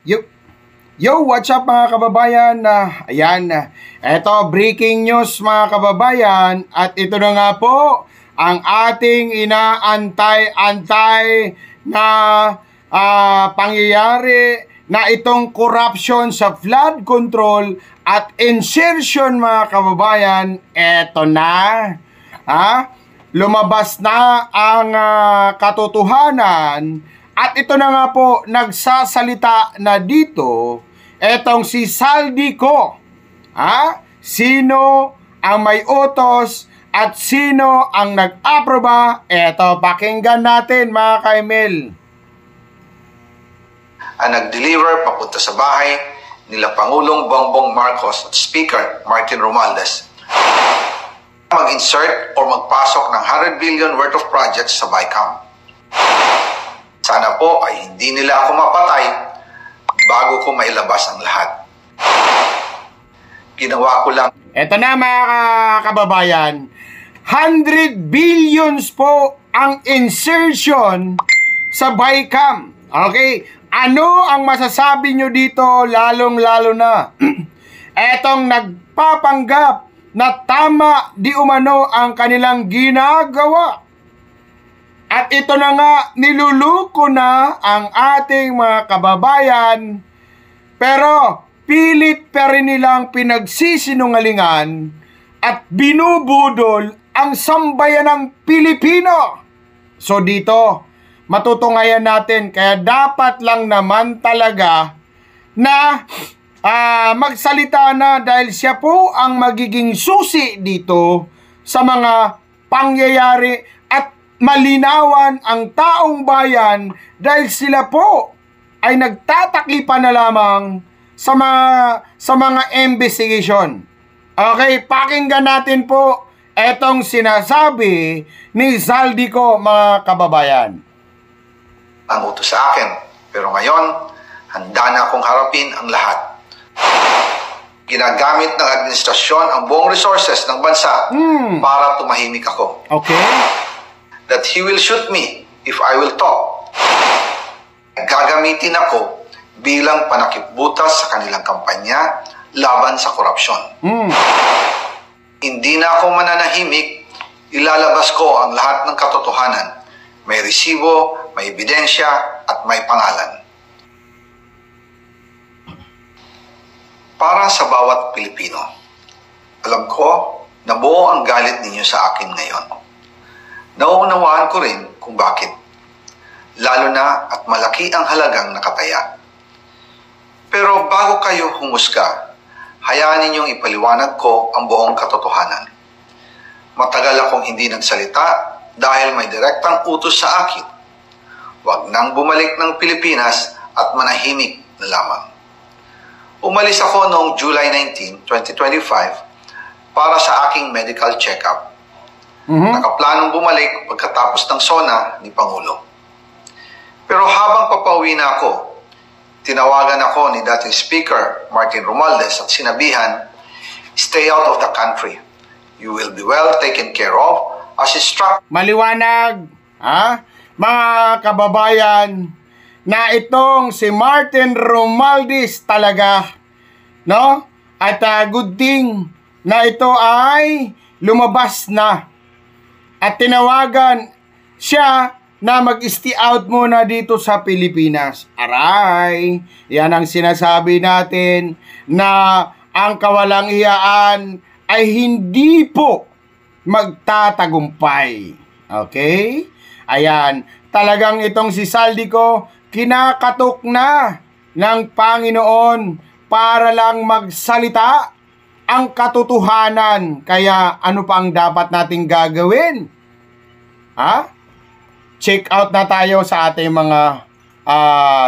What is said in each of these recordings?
Yo, what's up mga kababayan? Ayan, eto breaking news mga kababayan. At ito na nga po ang ating inaantay-antay na pangyayari na itong corruption sa flood control at insertion mga kababayan. Eto na, lumabas na ang katotohanan. At ito na nga po, nagsasalita na dito, etong si Zaldico. Sino ang may utos at sino ang nag-aproba? Eto, pakinggan natin mga ka-Emil. Ang nag-deliver papunta sa bahay nila Pangulong Bongbong Marcos at Speaker Martin Romualdez mag-insert o magpasok ng 100 billion worth of projects sa BICAM. Sana po ay hindi nila ako mapatay bago ko mailabas ang lahat. Ginawa ko lang. Eto na mga kababayan, 100 billions po ang insertion sa BICAM. Okay? Ano ang masasabi nyo dito lalong-lalo na? Etong nagpapanggap na tama di umano ang kanilang ginagawa. At ito na nga, niluluko na ang ating mga kababayan, pero pilit pa rin nilang pinagsisinungalingan at binubudol ang sambayanang Pilipino. So dito, matutungayan natin, kaya dapat lang naman talaga na magsalita na dahil siya po ang magiging susi dito sa mga pangyayari at malinawan ang taong bayan dahil sila po ay nagtatakipan na lamang sa mga investigation. Okay, pakinggan natin po etong sinasabi ni Zaldico mga kababayan. Ang utos sa akin, pero ngayon, handa na akong harapin ang lahat. Ginagamit ng administrasyon ang buong resources ng bansa para tumahimik ako. Okay. That he will shoot me if I will talk. Gagamitin ako bilang panakipbutas sa kanilang kampanya laban sa korupsyon. Hindi na ako mananahimik, ilalabas ko ang lahat ng katotohanan. May resibo, may ebidensya, at may pangalan. Para sa bawat Pilipino, alam ko na buo ang galit ninyo sa akin ngayon. Nauunawaan ko rin kung bakit. Lalo na at malaki ang halagang nakataya. Pero bago kayo humusga, hayaan ninyong ipaliwanag ko ang buong katotohanan. Matagal akong hindi nagsalita dahil may direktang utos sa akin. Huwag nang bumalik ng Pilipinas at manahimik na lamang. Umalis ako noong July 19, 2025 para sa aking medical check-up. Nakaplanong bumalik pagkatapos ng SONA ni Pangulo. Pero habang papauwi na ako, tinawagan ako ni dating Speaker Martin Romualdez at sinabihan, "Stay out of the country. You will be well taken care of as instructed." Maliwanag, mga kababayan, na itong si Martin Romualdez talaga, no? At good thing na ito ay lumabas na. At tinawagan siya na mag-stay out muna dito sa Pilipinas. Aray, yan ang sinasabi natin na ang kawalang-hiyaan ay hindi po magtatagumpay. Okay? Ayan, talagang itong si Zaldico, kinakatok na ng Panginoon para lang magsalita ang katotohanan. Kaya ano pa ang dapat nating gagawin? Check out na tayo sa ating mga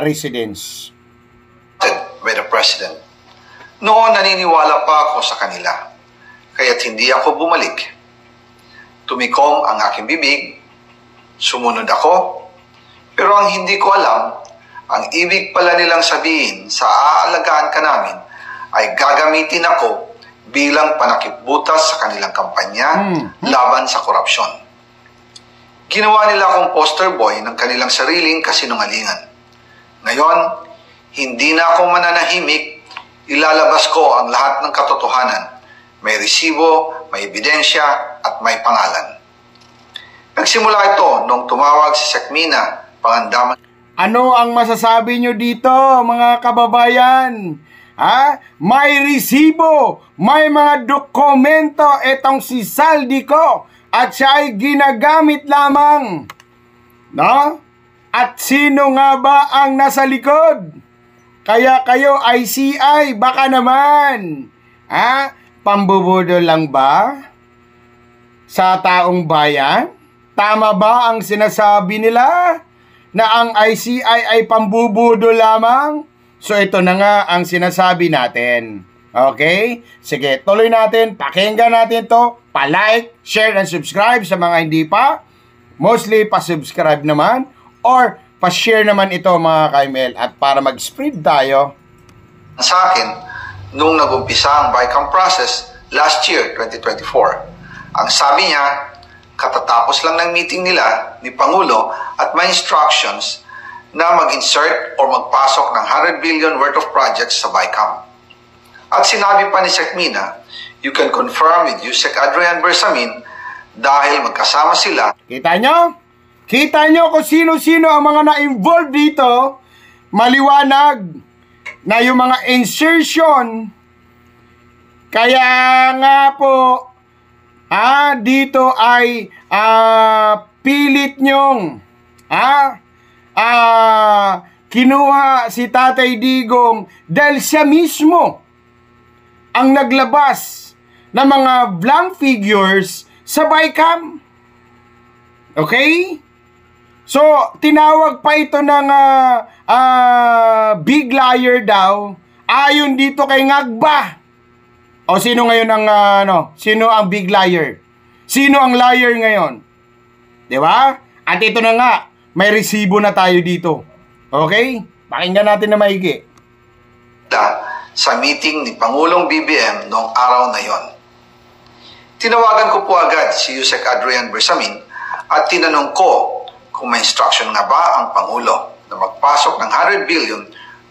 residents. By the President. Noon naniniwala pa ako sa kanila, kaya't hindi ako bumalik. Tumikom ang aking bibig, sumunod ako, pero ang hindi ko alam, ang ibig pala nilang sabihin sa aalagaan ka namin ay gagamitin ako bilang panakipbutas sa kanilang kampanya laban sa korupsyon. Ginawa nila akong poster boy ng kanilang sariling kasinungalingan. Ngayon, Hindi na ako mananahimik, ilalabas ko ang lahat ng katotohanan. May resibo, may ebidensya, at may pangalan. Nagsimula ito nung tumawag si Sekmina Pangandaman. Ano ang masasabi nyo dito, mga kababayan? May resibo, may mga dokumento itong si Saldico at siya ay ginagamit lamang. No? At sino nga ba ang nasa likod? Kaya kayo ICI, baka naman. Pambubudol lang ba sa taong bayan? Tama ba ang sinasabi nila na ang ICI ay pambubudol lamang? So ito na nga ang sinasabi natin. Okay? Sige, tuloy natin. Pakinggan natin to. Pa-like, share, and subscribe sa mga hindi pa. Mostly pa-subscribe naman. Or pa-share naman ito mga ka-ML. At para mag-spread tayo. Sa akin, nung nag-umpisa ang BICAM process last year, 2024. Ang sabi niya, katatapos lang ng meeting nila ni Pangulo at may instructions na mag-insert or magpasok ng 100 billion worth of projects sa BICAM. At sinabi pa ni Sekmina, you can confirm with Yusek Adrian Bersamin dahil magkasama sila. Kita nyo? Kita nyo kung sino-sino ang mga na-involve dito. Maliwanag na yung mga insertion. Kaya nga po, dito ay pilit nyong kinuha si Tatay Digong dahil siya mismo ang naglabas ng mga blank figures sa BICAM. Okay? So, tinawag pa ito ng big liar daw ayon dito kay Ngagba. O sino ngayon ang sino ang big liar? Sino ang liar ngayon? 'Di ba? At ito na nga, may resibo na tayo dito. Okay? Pakinggan natin na maigi. Sa meeting ni Pangulong BBM noong araw na yon. Tinawagan ko po agad si Yusek Adrian Bersamin at tinanong ko kung may instruction nga ba ang Pangulo na magpasok ng 100 billion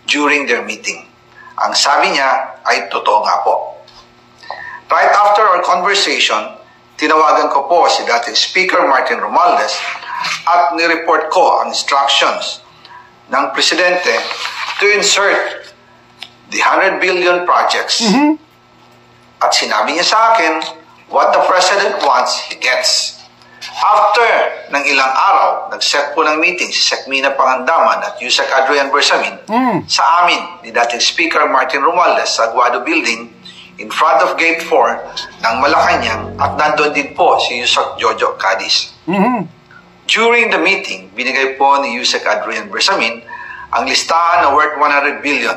during their meeting. Ang sabi niya ay totoo nga po. Right after our conversation, tinawagan ko po si dating Speaker Martin Romualdez at nireport ko ang instructions ng Presidente to insert the 100 billion projects. At sinabi niya sa akin, what the President wants, he gets. After ng ilang araw, nag-set po ng meeting si Sekmina Pangandaman at Yusek Adrian Bersamin sa amin ni dating Speaker Martin Romualdez sa Aguado Building in front of Gate 4 ng Malacanang at nandun din po si Yusek Jojo Cadiz. During the meeting, binigay po ni Yusek Adrian Bersamin ang listahan na worth 100 billion.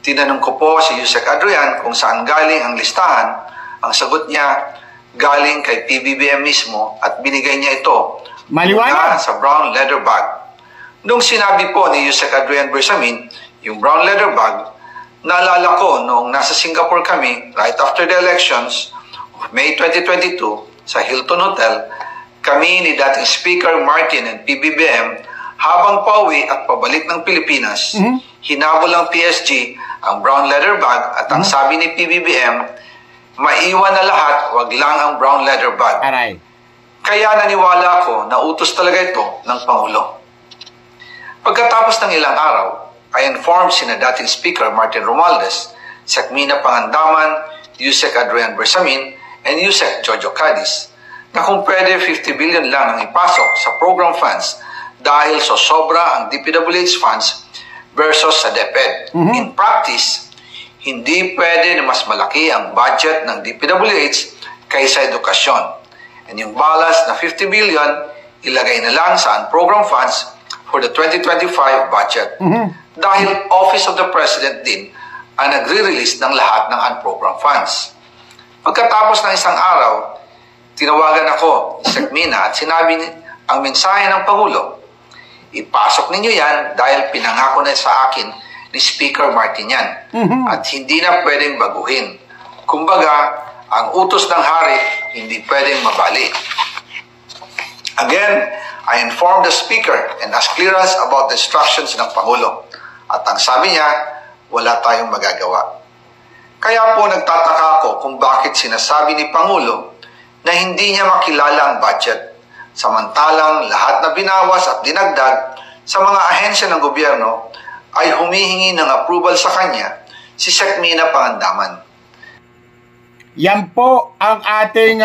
Tinanong ko po si Yusek Adrian kung saan galing ang listahan. Ang sagot niya, galing kay PBBM mismo at binigay niya ito mula sa brown leather bag. Nung sinabi po ni Yusek Adrian Bersamin yung brown leather bag, naalala ko noong nasa Singapore kami right after the elections of May 2022 sa Hilton Hotel, kami ni dating Speaker Martin and PBBM habang pauwi at pabalik ng Pilipinas, hinabol ng PSG ang brown leather bag at ang sabi ni PBBM, maiwan na lahat, wag lang ang brown leather bag. Aray. Kaya naniwala ko na utos talaga ito ng Pangulo. Pagkatapos ng ilang araw, I informed sina dating Speaker Martin Romualdez, Sekmina Pangandaman, Yusek Adrian Bersamin, and Yusek Jojo Cadiz na kung pwede 50 billion lang ang ipasok sa program funds dahil sa sobra ang DPWH funds versus sa DepEd. In practice, hindi pwede na mas malaki ang budget ng DPWH kaysa edukasyon. And yung balance na 50 billion, ilagay na lang sa program funds for the 2025 budget. Dahil Office of the President din ang nagre-release ng lahat ng unprogram funds. Pagkatapos ng isang araw, tinawagan ako ni Sekmina at sinabi ang mensahe ng Pangulo, ipasok ninyo yan dahil pinangako na sa akin ni Speaker Martin yan at hindi na pwedeng baguhin. Kumbaga, ang utos ng hari hindi pwedeng mabali. Again, I informed the Speaker and asked clearance about the instructions ng Pangulo. At ang sabi niya, wala tayong magagawa. Kaya po nagtataka ako kung bakit sinasabi ni Pangulo na hindi niya makilala ang budget, samantalang lahat na binawas at dinagdag sa mga ahensya ng gobyerno ay humihingi ng approval sa kanya si Sec. Mina Pangandaman. Yan po ang ating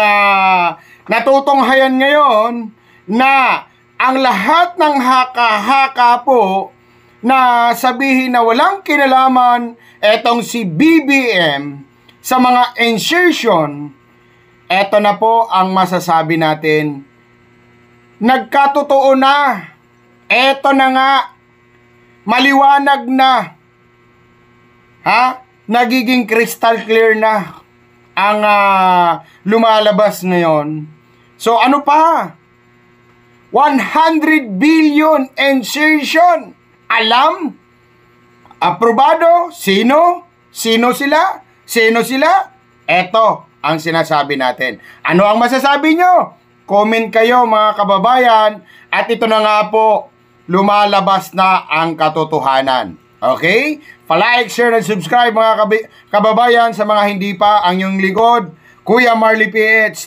natutunghayan ngayon na ang lahat ng haka-haka po na sabihin na walang kinalaman etong si BBM sa mga insertion, eto na po ang masasabi natin. Nagkatotoo na. Eto na nga. Maliwanag na. Nagiging crystal clear na ang lumalabas ngayon. So ano pa? 100 billion insertion. Alam? Aprobado? Sino? Sino sila? Sino sila? Eto ang sinasabi natin. Ano ang masasabi nyo? Comment kayo mga kababayan. At ito na nga po, lumalabas na ang katotohanan. Okay? Pa-like, share, and subscribe mga kababayan. Sa mga hindi pa, ang iyong likod, Kuya Marley PH.